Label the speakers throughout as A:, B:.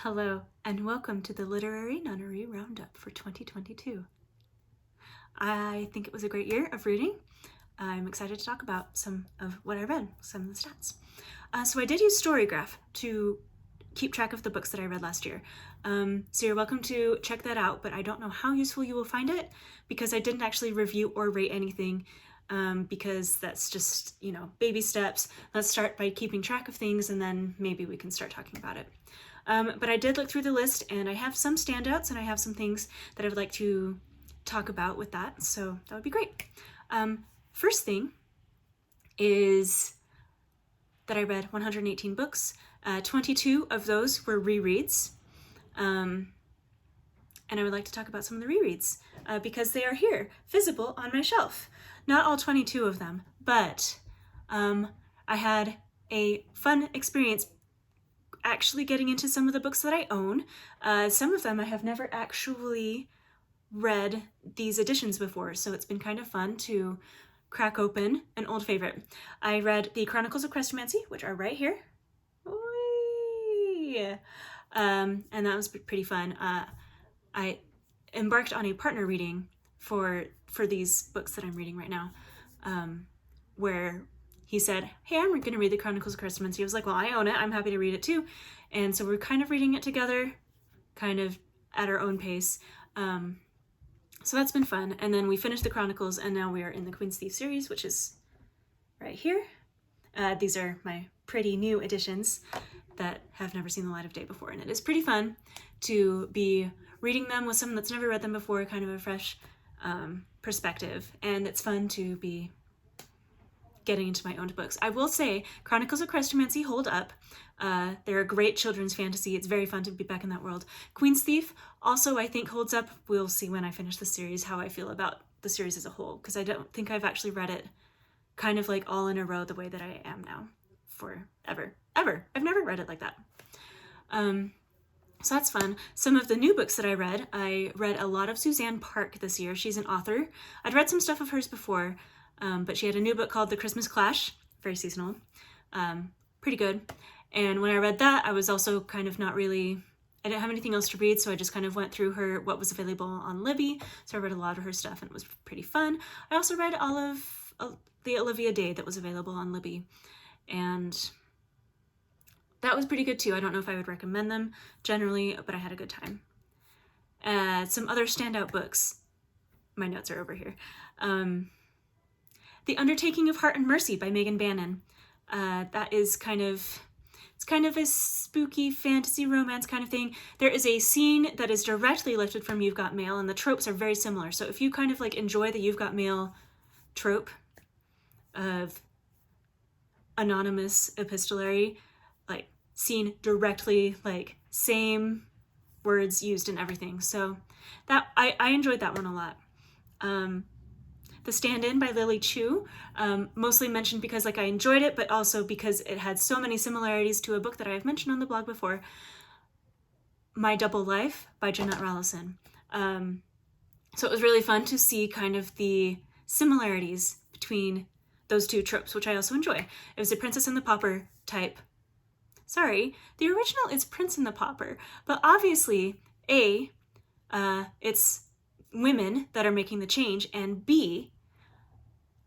A: Hello, and welcome to the Literary Nunnery Roundup for 2022. I think it was a great year of reading. I'm excited to talk about some of what I read, some of the stats. So I did use Storygraph to keep track of the books that I read last year. So you're welcome to check that out, but I don't know how useful you will find it because I didn't actually review or rate anything because that's just, baby steps. Let's start by keeping track of things and then maybe we can start talking about it. But I did look through the list and I have some standouts and I have some things that I would like to talk about with that, so that would be great. First thing is that I read 118 books. 22 of those were rereads. And I would like to talk about some of the rereads because they are here, visible on my shelf. Not all 22 of them, but I had a fun experience actually getting into some of the books that I own. Some of them I have never actually read these editions before, so it's been kind of fun to crack open an old favorite. I read the Chronicles of Crestomancy, which are right here. And that was pretty fun. I embarked on a partner reading for these books that I'm reading right now, where he said, hey, I'm going to read the Chronicles of Crestomancy. I was like, well, I own it. I'm happy to read it too. And so we're kind of reading it together, kind of at our own pace. So that's been fun. And then we finished the Chronicles and now we are in the Queen's Thief series, which is right here. These are my pretty new editions that have never seen the light of day before. And it is pretty fun to be reading them with someone that's never read them before, kind of a fresh perspective. And it's fun to be getting into my own books. I will say Chronicles of Crestomancy hold up. They're a great children's fantasy. It's very fun to be back in that world. Queen's Thief also I think holds up. We'll see when I finish the series how I feel about the series as a whole, because I don't think I've actually read it kind of like all in a row the way that I am now forever. I've never read it like that. So that's fun. Some of the new books that I read a lot of Suzanne Park this year. She's an author. I'd read some stuff of hers before, but she had a new book called The Christmas Clash, very seasonal, pretty good. And when I read that, I was also kind of I didn't have anything else to read, so I just kind of went through what was available on Libby. So I read a lot of her stuff and it was pretty fun. I also read all of the Olivia Day that was available on Libby, and that was pretty good too. I don't know if I would recommend them generally, but I had a good time. Some other standout books. My notes are over here. The Undertaking of Heart and Mercy by Megan Bannon. That is it's kind of a spooky fantasy romance kind of thing. There is a scene that is directly lifted from You've Got Mail, and the tropes are very similar. So if you kind of like enjoy the You've Got Mail trope of anonymous epistolary, like scene directly, like same words used and everything. So that I enjoyed that one a lot. The Stand-In by Lily Chu, mostly mentioned because I enjoyed it, but also because it had so many similarities to a book that I have mentioned on the blog before, My Double Life by Jeanette Rallison. So it was really fun to see kind of the similarities between those two tropes, which I also enjoy. It was a Princess and the Pauper type. Sorry, the original is Prince and the Pauper, but obviously, A, it's women that are making the change, and B,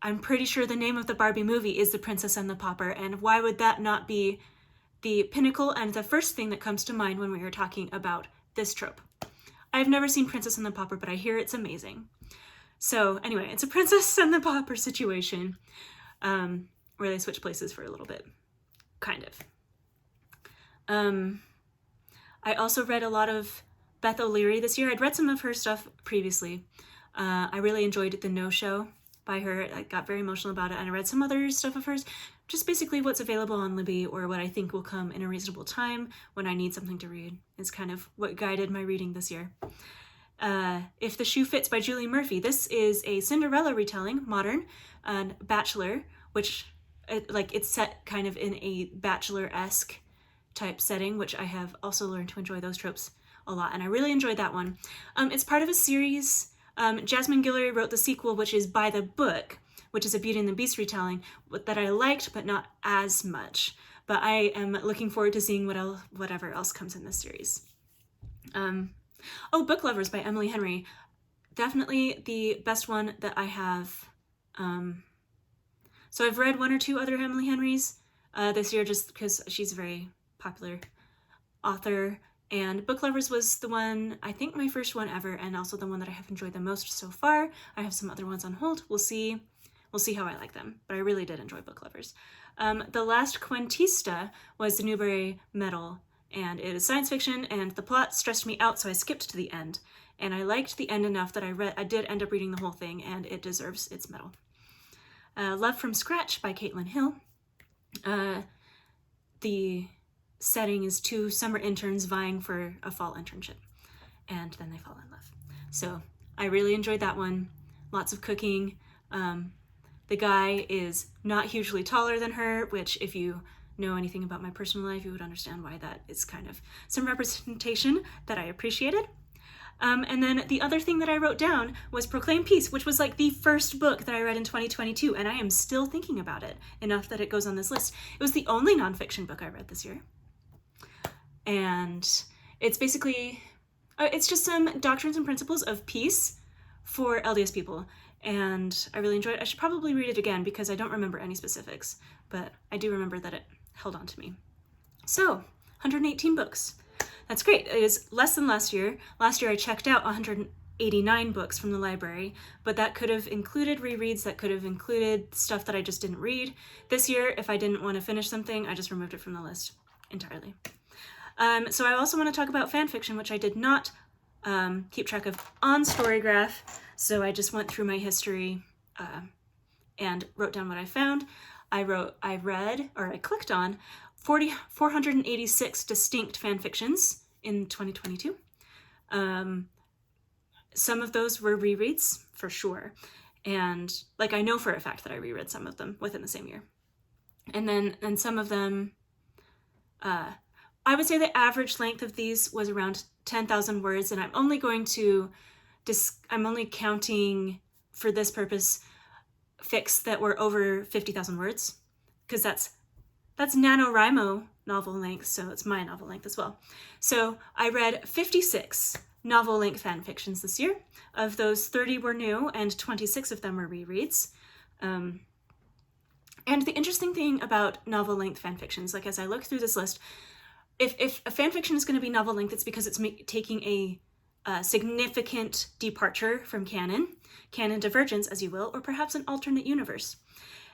A: I'm pretty sure the name of the Barbie movie is The Princess and the Pauper, and why would that not be the pinnacle and the first thing that comes to mind when we are talking about this trope? I've never seen Princess and the Pauper, but I hear it's amazing. So anyway, it's a Princess and the Pauper situation where they switch places for a little bit, kind of. I also read a lot of Beth O'Leary this year. I'd read some of her stuff previously. I really enjoyed The No Show by her. I got very emotional about it, and I read some other stuff of hers, just basically what's available on Libby or what I think will come in a reasonable time when I need something to read is kind of what guided my reading this year. If the Shoe Fits by Julie Murphy. This is a Cinderella retelling, modern, and bachelor, which it's set kind of in a bachelor-esque type setting, which I have also learned to enjoy those tropes a lot, and I really enjoyed that one. It's part of a series. Jasmine Guillory wrote the sequel, which is By the Book, which is a Beauty and the Beast retelling that I liked, but not as much. but I am looking forward to seeing whatever else comes in this series. Oh, Book Lovers by Emily Henry. Definitely the best one that I have. So I've read one or two other Emily Henrys this year just because she's a very popular author. And Book Lovers was the one, I think my first one ever, and also the one that I have enjoyed the most so far. I have some other ones on hold. We'll see how I like them, but I really did enjoy Book Lovers. The Last Quintista was the Newbery Medal, and it is science fiction, and the plot stressed me out, so I skipped to the end. And I liked the end enough that I did end up reading the whole thing, and it deserves its medal. Love from Scratch by Caitlin Hill. The setting is two summer interns vying for a fall internship, and then they fall in love. So I really enjoyed that one. Lots of cooking. The guy is not hugely taller than her, which if you know anything about my personal life, you would understand why that is kind of some representation that I appreciated. And then the other thing that I wrote down was Proclaim Peace, which was like the first book that I read in 2022, and I am still thinking about it enough that it goes on this list. It was the only nonfiction book I read this year. And it's basically, it's just some doctrines and principles of peace for LDS people. And I really enjoyed it. I should probably read it again because I don't remember any specifics, but I do remember that it held on to me. So, 118 books. That's great. It is less than last year. Last year I checked out 189 books from the library, but that could have included rereads, that could have included stuff that I just didn't read. This year, if I didn't want to finish something, I just removed it from the list entirely. So I also want to talk about fan fiction, which I did not keep track of on Storygraph, so I just went through my history and wrote down what I found. I clicked on 486 distinct fan fictions in 2022. Some of those were rereads, for sure. And like I know for a fact that I reread some of them within the same year. And some of them, I would say the average length of these was around 10,000 words, and I'm only counting for this purpose fics that were over 50,000 words, because that's NaNoWriMo novel length, so it's my novel length as well. So I read 56 novel length fan fictions this year. Of those, 30 were new and 26 of them were rereads. And the interesting thing about novel length fan fictions, like as I look through this list, if a fan fiction is going to be novel length, it's because it's taking a significant departure from canon divergence, as you will, or perhaps an alternate universe.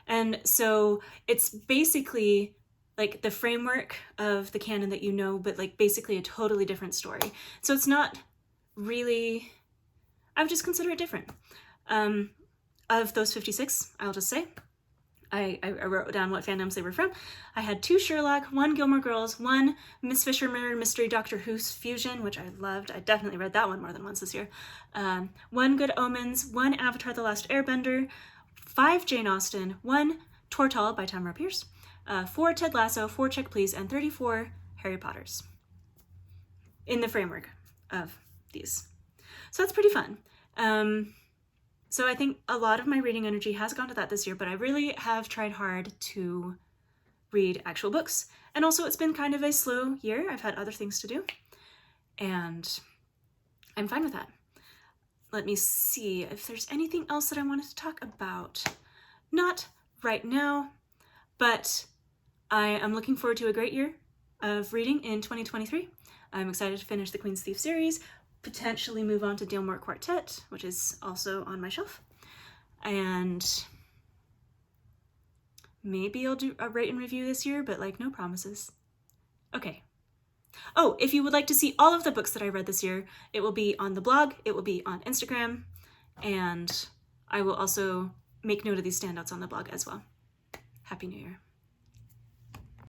A: And so it's basically like the framework of the canon that you know, but like basically a totally different story. So it's not really, I would just consider it different. Of those 56, I'll just say, I wrote down what fandoms they were from. I had 2 Sherlock, 1 Gilmore Girls, 1 Miss Fisher Murder Mystery Doctor Who's Fusion, which I loved. I definitely read that one more than once this year. 1 Good Omens, 1 Avatar The Last Airbender, 5 Jane Austen, 1 Tortall by Tamara Pierce, 4 Ted Lasso, 4 Check Please, and 34 Harry Potters in the framework of these. So that's pretty fun. So I think a lot of my reading energy has gone to that this year, but I really have tried hard to read actual books. And also it's been kind of a slow year. I've had other things to do, and I'm fine with that. Let me see if there's anything else that I wanted to talk about. Not right now, but I am looking forward to a great year of reading in 2023. I'm excited to finish the Queen's Thief series, potentially move on to Dale Quartet, which is also on my shelf. And maybe I'll do a rate and review this year, but like no promises. Okay. Oh, if you would like to see all of the books that I read this year, it will be on the blog, it will be on Instagram, and I will also make note of these standouts on the blog as well. Happy New Year.